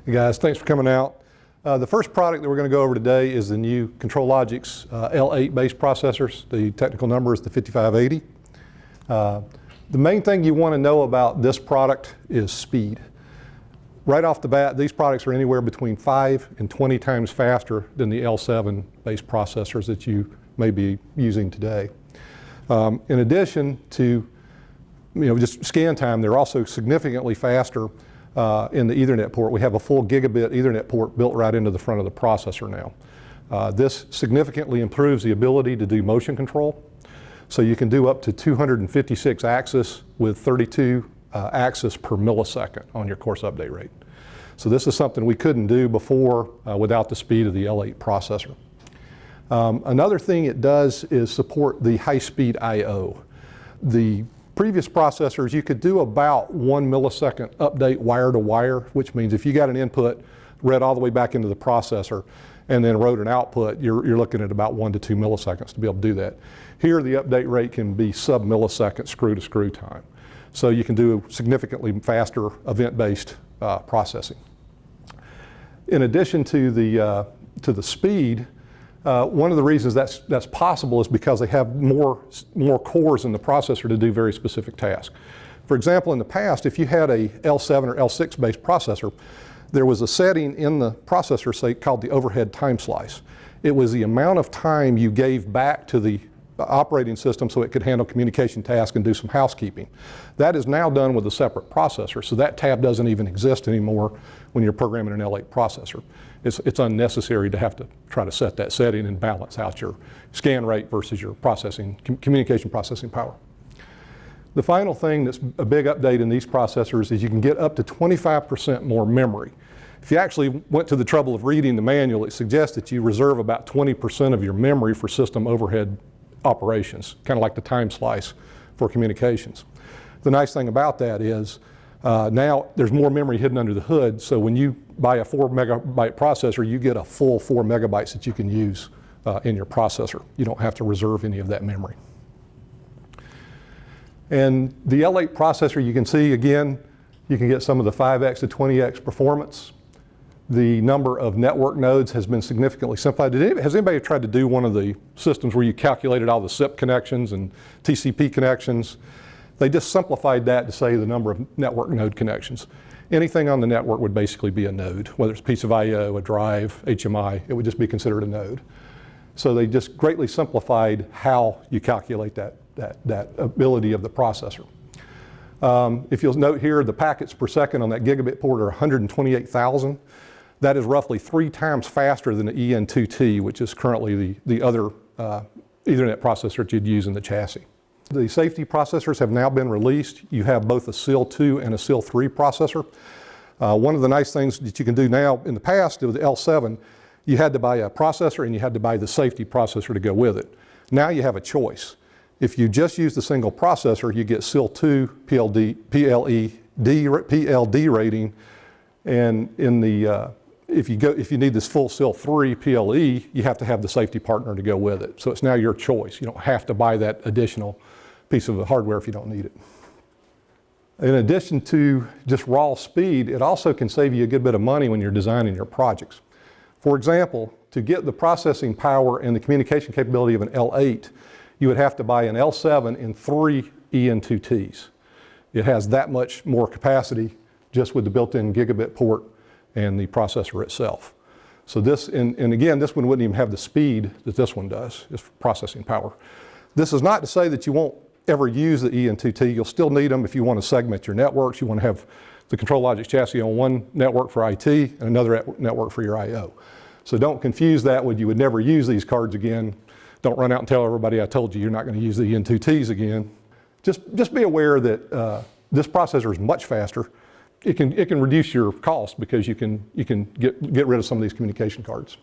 Hey guys, thanks for coming out. The first product that we're going to go over today is the new ControlLogix L8 based processors. The technical number is the 5580. The main thing you want to know about this product is speed. Right off the bat, these products are anywhere between 5 and 20 times faster than the L7 based processors that you may be using today. In addition to just scan time, they're also significantly faster in the Ethernet port. We have a full gigabit Ethernet port built right into the front of the processor now. This significantly improves the ability to do motion control. So you can do up to 256 axis with 32 axis per millisecond on your course update rate. So this is something we couldn't do before without the speed of the L8 processor. Another thing it does is support the high-speed I/O. The previous processors, you could do about 1 millisecond update wire to wire, which means if you got an input read all the way back into the processor and then wrote an output, you're looking at about 1 to 2 milliseconds to be able to do that. Here, the update rate can be sub-millisecond screw-to-screw time. So you can do significantly faster event-based processing. In addition to the speed, one of the reasons that's possible is because they have more cores in the processor to do very specific tasks. For example, in the past, if you had a L7 or L6 based processor, there was a setting in the processor say called the overhead time slice. It was the amount of time you gave back to the operating system so it could handle communication tasks and do some housekeeping. That is now done with a separate processor, so that tab doesn't even exist anymore when you're programming an L8 processor. It's unnecessary to have to try to set that setting and balance out your scan rate versus your communication processing power. The final thing that's a big update in these processors is you can get up to 25% more memory. If you actually went to the trouble of reading the manual, it suggests that you reserve about 20% of your memory for system overhead operations, kind of like the time slice for communications. The nice thing about that is now there's more memory hidden under the hood, so when you buy a 4 megabyte processor, you get a full 4 megabytes that you can use in your processor. You don't have to reserve any of that memory. And the L8 processor, you can see again, you can get some of the 5x to 20x performance. The number of network nodes has been significantly simplified. Has anybody tried to do one of the systems where you calculated all the SIP connections and TCP connections? They just simplified that to say the number of network node connections. Anything on the network would basically be a node, whether it's a piece of I/O, a drive, HMI, it would just be considered a node. So they just greatly simplified how you calculate that ability of the processor. If you'll note here, the packets per second on that gigabit port are 128,000. That is roughly 3 times faster than the EN2T, which is currently the other Ethernet processor that you'd use in the chassis. The safety processors have now been released. You have both a SIL 2 and a SIL 3 processor. One of the nice things that you can do now, in the past with the L7, you had to buy a processor and you had to buy the safety processor to go with it. Now you have a choice. If you just use the single processor, you get SIL 2 PLD rating, and if you need this full SIL 3 PLE, you have to have the safety partner to go with it. So it's now your choice. You don't have to buy that additional piece of hardware if you don't need it. In addition to just raw speed, it also can save you a good bit of money when you're designing your projects. For example, to get the processing power and the communication capability of an L8, you would have to buy an L7 and 3 EN2Ts. It has that much more capacity just with the built-in gigabit port and the processor itself. So this, and again, this one wouldn't even have the speed that this one does, just processing power. This is not to say that you won't ever use the EN2T. You'll still need them if you want to segment your networks. You want to have the ControlLogix chassis on one network for IT and another network for your I/O. So don't confuse that with you would never use these cards again. Don't run out and tell everybody I told you you're not going to use the EN2Ts again. Just be aware that this processor is much faster. It can reduce your cost because you can get rid of some of these communication cards.